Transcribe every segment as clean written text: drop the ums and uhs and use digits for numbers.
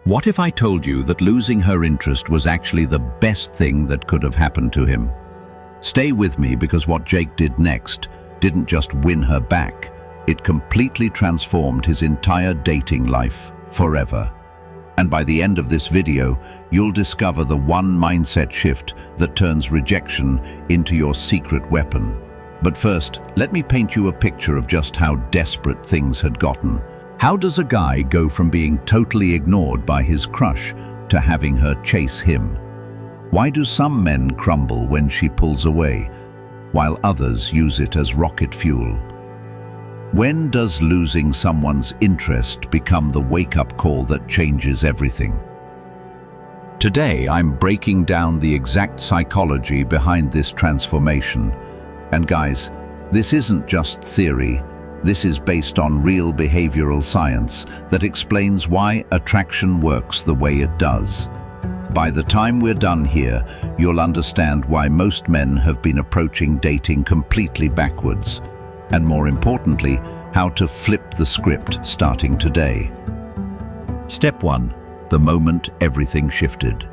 What if I told you that losing her interest was actually the best thing that could have happened to him? Stay with me, because what Jake did next didn't just win her back, it completely transformed his entire dating life forever. And by the end of this video, you'll discover the one mindset shift that turns rejection into your secret weapon. But first, let me paint you a picture of just how desperate things had gotten. How does a guy go from being totally ignored by his crush to having her chase him? Why do some men crumble when she pulls away, while others use it as rocket fuel? When does losing someone's interest become the wake-up call that changes everything? Today, I'm breaking down the exact psychology behind this transformation. And guys, this isn't just theory. This is based on real behavioral science that explains why attraction works the way it does. By the time we're done here, you'll understand why most men have been approaching dating completely backwards, and more importantly, how to flip the script starting today. Step 1. The moment everything shifted.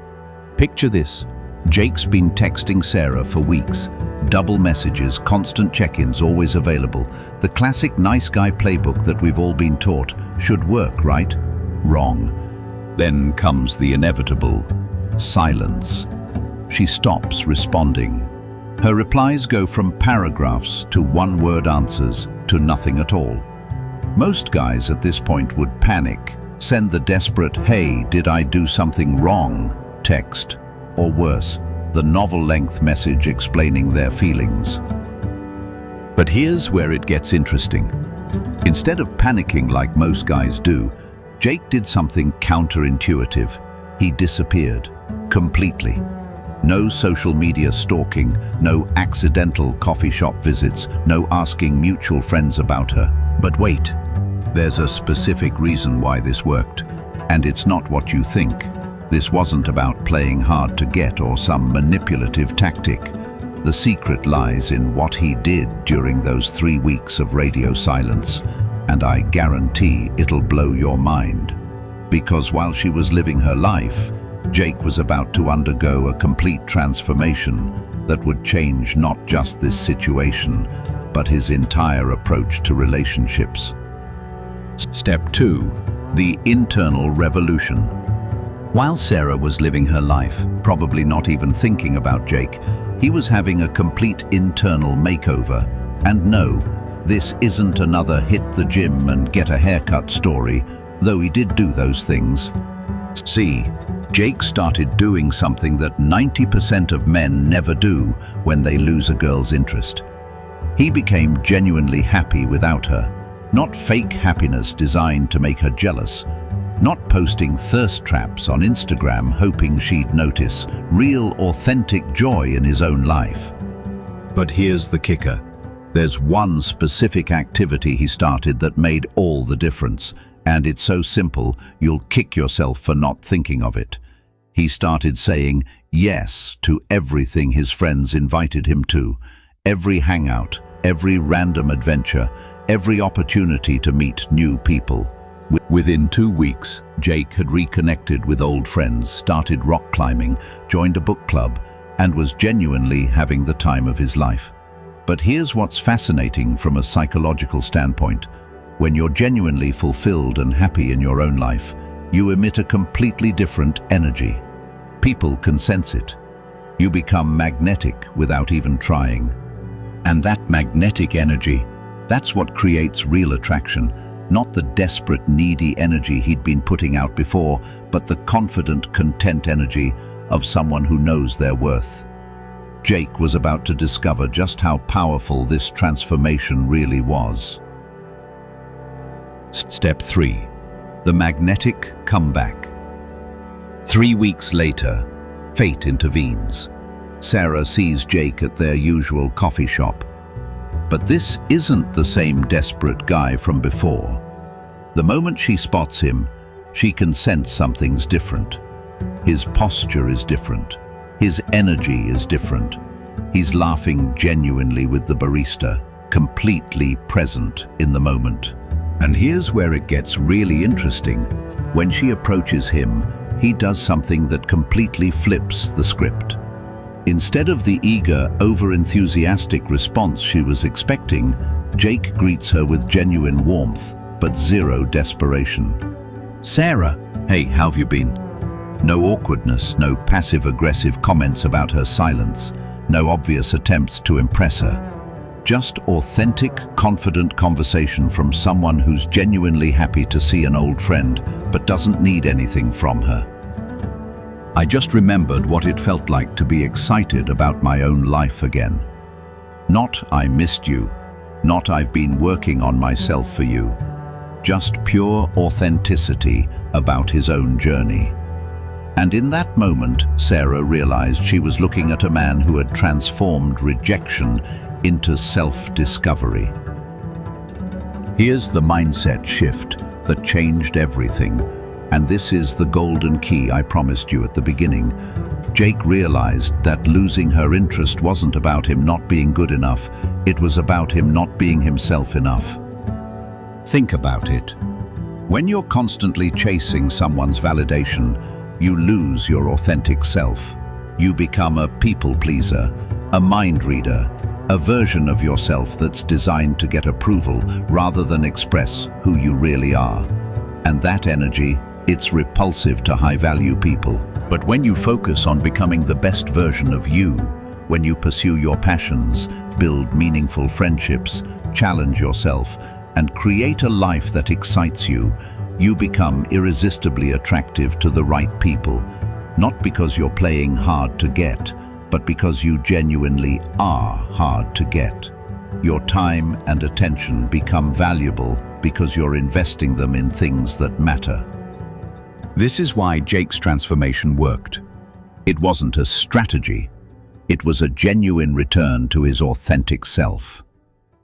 Picture this. Jake's been texting Sarah for weeks. Double messages, constant check-ins, always available. The classic nice guy playbook that we've all been taught should work, right? Wrong. Then comes the inevitable silence. She stops responding. Her replies go from paragraphs to one-word answers to nothing at all. Most guys at this point would panic, send the desperate, "Hey, did I do something wrong?" text, or worse, the novel-length message explaining their feelings. But here's where it gets interesting. Instead of panicking like most guys do, Jake did something counterintuitive. He disappeared completely. No social media stalking, no accidental coffee shop visits, no asking mutual friends about her. But wait, there's a specific reason why this worked, and it's not what you think. This wasn't about playing hard to get or some manipulative tactic. The secret lies in what he did during those 3 weeks of radio silence, and I guarantee it'll blow your mind. Because while she was living her life, Jake was about to undergo a complete transformation that would change not just this situation, but his entire approach to relationships. Step 2. The internal revolution. While Sarah was living her life, probably not even thinking about Jake, he was having a complete internal makeover. And no, this isn't another hit the gym and get a haircut story, though he did do those things. See, Jake started doing something that 90% of men never do when they lose a girl's interest. He became genuinely happy without her, not fake happiness designed to make her jealous, not posting thirst traps on Instagram hoping she'd notice, real, authentic joy in his own life. But here's the kicker. There's one specific activity he started that made all the difference, and it's so simple you'll kick yourself for not thinking of it. He started saying yes to everything his friends invited him to, every hangout, every random adventure, every opportunity to meet new people. Within 2 weeks, Jake had reconnected with old friends, started rock climbing, joined a book club, and was genuinely having the time of his life. But here's what's fascinating from a psychological standpoint. When you're genuinely fulfilled and happy in your own life, you emit a completely different energy. People can sense it. You become magnetic without even trying. And that magnetic energy, that's what creates real attraction. Not the desperate, needy energy he'd been putting out before, but the confident, content energy of someone who knows their worth. Jake was about to discover just how powerful this transformation really was. Step 3. The magnetic comeback. 3 weeks later, fate intervenes. Sarah sees Jake at their usual coffee shop. But this isn't the same desperate guy from before. The moment she spots him, she can sense something's different. His posture is different. His energy is different. He's laughing genuinely with the barista, completely present in the moment. And here's where it gets really interesting. When she approaches him, he does something that completely flips the script. Instead of the eager, over-enthusiastic response she was expecting, Jake greets her with genuine warmth, but zero desperation. "Sarah, hey, how have you been?" No awkwardness, no passive-aggressive comments about her silence, no obvious attempts to impress her. Just authentic, confident conversation from someone who's genuinely happy to see an old friend, but doesn't need anything from her. "I just remembered what it felt like to be excited about my own life again. Not I missed you, not I've been working on myself for you. Just pure authenticity about his own journey." And in that moment, Sarah realized she was looking at a man who had transformed rejection into self-discovery. Here's the mindset shift that changed everything, and this is the golden key I promised you at the beginning. Jake realized that losing her interest wasn't about him not being good enough, it was about him not being himself enough. Think about it. When you're constantly chasing someone's validation, you lose your authentic self. You become a people pleaser, a mind reader, a version of yourself that's designed to get approval rather than express who you really are. And that energy, it's repulsive to high-value people. But when you focus on becoming the best version of you, when you pursue your passions, build meaningful friendships, challenge yourself, and create a life that excites you, you become irresistibly attractive to the right people, not because you're playing hard to get, but because you genuinely are hard to get. Your time and attention become valuable because you're investing them in things that matter. This is why Jake's transformation worked. It wasn't a strategy. It was a genuine return to his authentic self.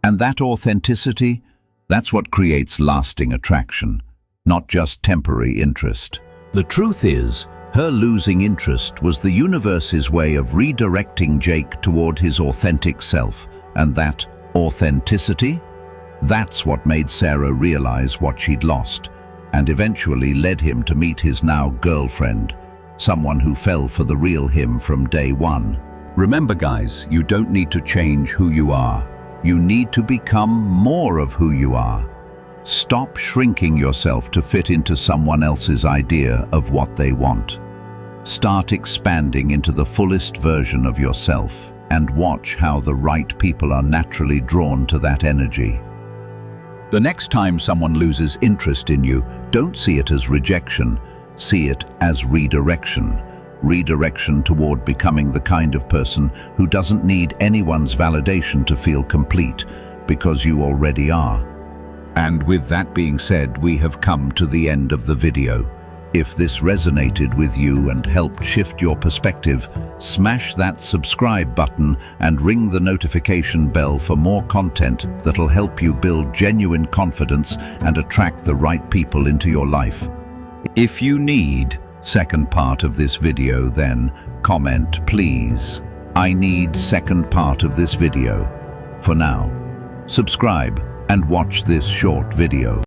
And that authenticity, that's what creates lasting attraction, not just temporary interest. The truth is, her losing interest was the universe's way of redirecting Jake toward his authentic self, and that authenticity, that's what made Sarah realize what she'd lost, and eventually led him to meet his now girlfriend, someone who fell for the real him from day one. Remember, guys, you don't need to change who you are. You need to become more of who you are. Stop shrinking yourself to fit into someone else's idea of what they want. Start expanding into the fullest version of yourself and watch how the right people are naturally drawn to that energy. The next time someone loses interest in you, don't see it as rejection, see it as redirection. Redirection toward becoming the kind of person who doesn't need anyone's validation to feel complete, because you already are. And with that being said, we have come to the end of the video. If this resonated with you and helped shift your perspective, smash that subscribe button and ring the notification bell for more content that'll help you build genuine confidence and attract the right people into your life. If you need second part of this video, then comment, please. I need second part of this video. For now, subscribe and watch this short video.